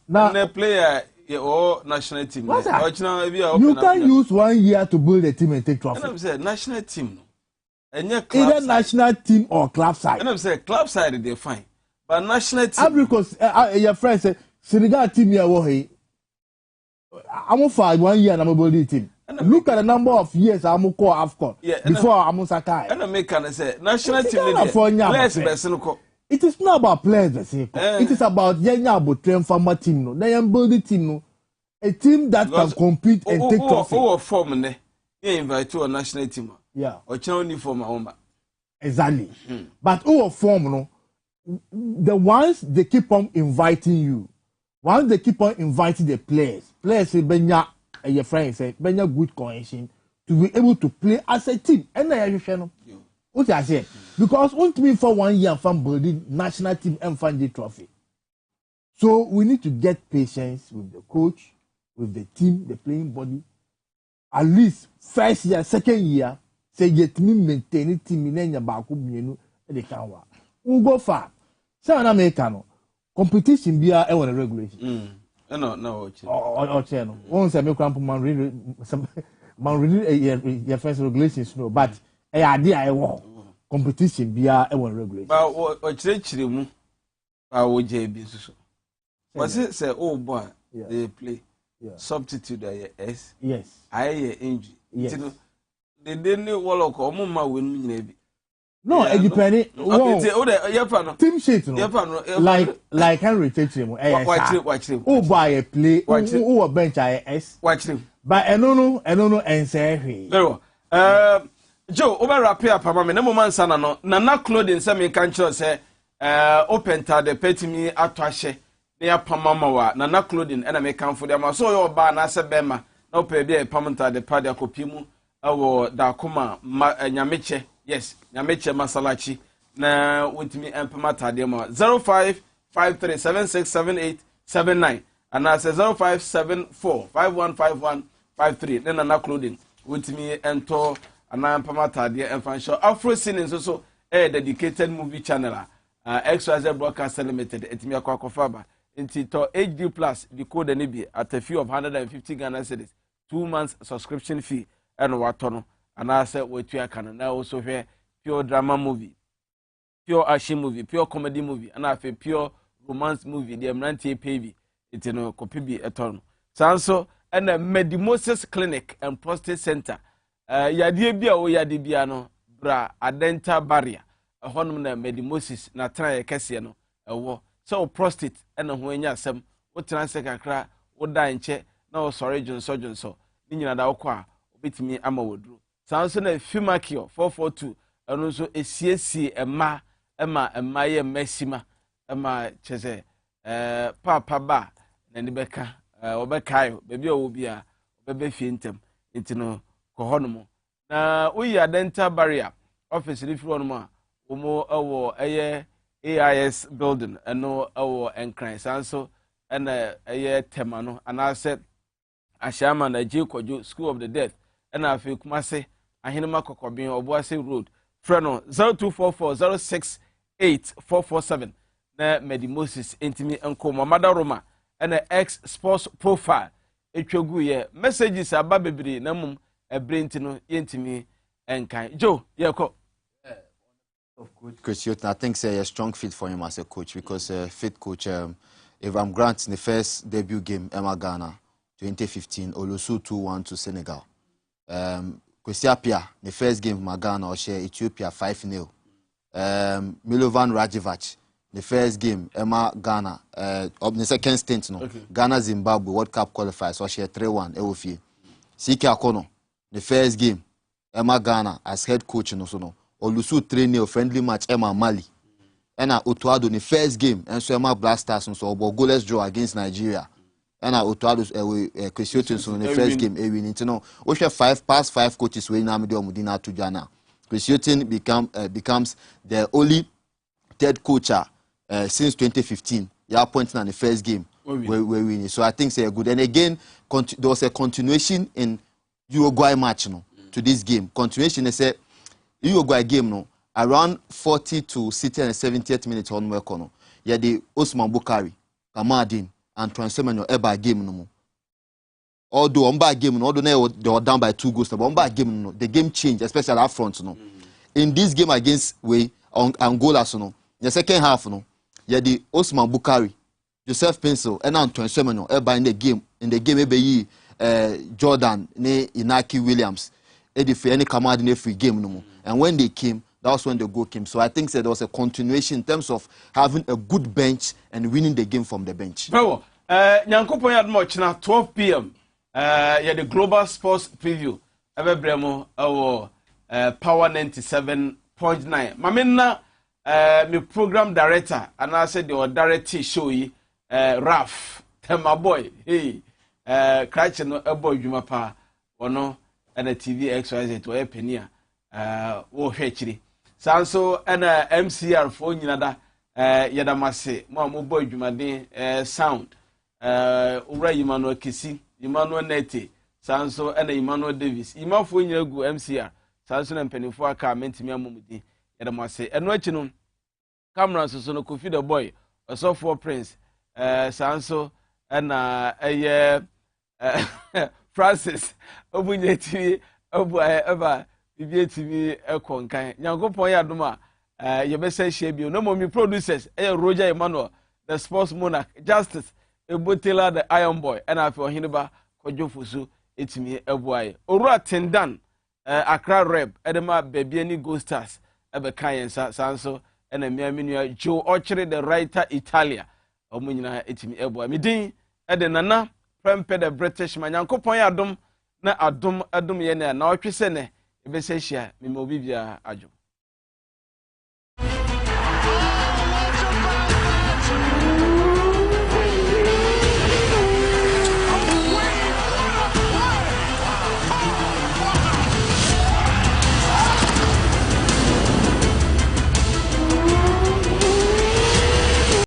S1: Now the player or national team.
S6: What's that? You can use 1 year to build a team and take trophy.
S1: And I'm saying national team.
S6: Either national team or club side.
S1: And I'm saying club side they're fine, but national team.
S6: Because your friend said Senegal team here. I'm for 1 year and I'm a building team. Look at the number of years I'm call AFCON before I'm Sakai.
S1: And I make can say national team players.
S6: It is not about players. It is about Yenya Botrem Farmer team. No, they am building team. No, a team that can compete and take trophy.
S1: Oh, form ne. You invite to a national team.
S6: Yeah.
S1: Or channel for my
S6: exactly. But who form no? The ones they keep on inviting you. Once they keep on inviting the players say Benya. Your friend said, "Benya good cohesion to be able to play as a team." And I know what I say because want me for 1 year from building national team and find the trophy. So we need to get patience with the coach, with the team, the playing body. At least first year, second year, say yet me maintain it team in your back and they can work. We go far. So I'm American competition be a regulation.
S1: No.
S6: Channel. Once I make man read your first regulations, no, but a idea I want competition be a regulation.
S1: But what church mu, I would JB. Was it say, oh boy, they play substitute S?
S6: Yes,
S1: I injury. Yes, they didn't know what Mumma win maybe.
S6: No, it depends. Team sheet, like Henry takes him. Watch him. Oh, buy a play. Oh, a bench IS.
S1: Watch him.
S6: But no, and say, very
S1: well. Joe, over rapia, Papa, me no man sana no. Nana clothing, some in country say, open ta the petimi atwashe. They are Pamamawa, Nana clothing, and I may come for them. I saw your bar, Nasa Bema, no pay be a pamanta the party copimu, or da kuma, Nyamiche. Yes, Nyameche Masalachi. Na with me and Pamata demo 0553767879 and I say 0574515153. Then I'm clothing with me and to and I'm Pamata dear and fan show. Afro Scene is also a dedicated movie channel. XYZ Broadcast Limited. It's me a Kwakofaba. Into HD Plus decode and be at a fee of 150 Ghana cedis. 2 months subscription fee and watono. And I said, wait, you can now also hear pure drama movie, pure action movie, pure comedy movie, and I feel pure romance movie. The Amranti Pavy, it's no copy be a turn. So, and a Medimosis Clinic and Prostate Center. Yadibia or Yadibiano, bra, a dental barrier, a honor Medimosis, na try a Cassiano, a war. So, prostate, and a when some, what transect cry, what dying chair, no surgeon, so, Nina Daukwa, bit me, Amma would do. Sanso na Fimakio 442 eno so esiesi ema ye mesima ema cheze papa ba na ni beka obekayo bebi obi a obebe fie ntem ntino kohonomo na uyi dental barrier office ni firo no a omo ewo eye AIS building eno ewo enkran sanso ena eye tema no anase Ashama na J Kojo School of the Deaf ena afi Kumase ahenema kokobin Obuase Road freno 0244068447 na Medi Moses entimi enko Mamada Roma ena Xsports profile etwegu ye messages aba bebiri na mum ebrenti no yentimi enkan Joe yeko
S7: of Coach Houghton, I think say a strong fit for him as a coach because fit coach if I'm Grant in the first debut game Emma Ghana 2015 Olusu 2-1 to Senegal. Kwesiapia the first game Ghana or share Ethiopia 5-0. Milovan Rajevac the first game Emma Ghana up the second stint no Ghana Zimbabwe World Cup qualifiers or share 3-1 Ewofie. Siki Akono the first game Emma Ghana as head coach no so no Olusu 3-0 friendly match Emma Mali. And Otuado in the first game and so Emma Blasters and so goalless draw against Nigeria. And Otuado Christian in the first game we need to know. We have 5 coaches we now Mudina to Jana. Christian becomes the only third coach since 2015. Yeah, pointing on the first game where we win. So I think say good. And again, there was a continuation in Uruguay match to this game. Continuation they say Uruguay game no around 40 to 60 and 70th minute on work no. Yeah, the Osman Bukari, Kamadin, and Transemenyo Eba game no. Although on back game no, although they were down by 2 goals, but on back game no, the game changed, especially up front no. In this game against Angola so no, the second half no, yeah the Osman Bukari, Joseph Pencil, and Transemenyo Eba in the game ebe Jordan ne Inaki Williams. Any command in every game no more. And when they came, that was when the goal came. So I think there was a continuation in terms of having a good bench and winning the game from the bench.
S1: Bravo. Nyankopon yad much na 12 p.m. Yeah, the Global Sports Preview. Ebe bremo Power 97.9. Mamina my program director and I said the director show yi Raf. Tell my boy. Hey. Cratch no ebo dwuma pa. Ono and a TV XYZ to a penny. Wo hwechiri. Sanso and MCR for nyinada yadamase mo boy dwumaden sound ura Emmanuel Kisi Emmanuel Nete sanso and Emmanuel Davis imafo nyina gu MCR sanso na mpanifo aka mentimi amumudi yadamase eno achi no camera so no Kofi the boy Osofo Prince sanso na Francis obunye TV obu eba bibie TV ekonkan Nyankopon ya doma yebese hye bio no mo producers Roger Emmanuel the sports monarch Justice Ebotela the Iron Boy and afi ohineba Kojofusu etimi ebuaye Owura Tendan Accra Rep edema bebie ni Go Stars ebe kan yensa sanso ena miaminu Joe Ochre the writer Italia omunyina etimi ebuaye midin ede nana Prempeh the British man Nyankopon ya dom na adom ye na otwese ne ebese hia me mo bibia adwo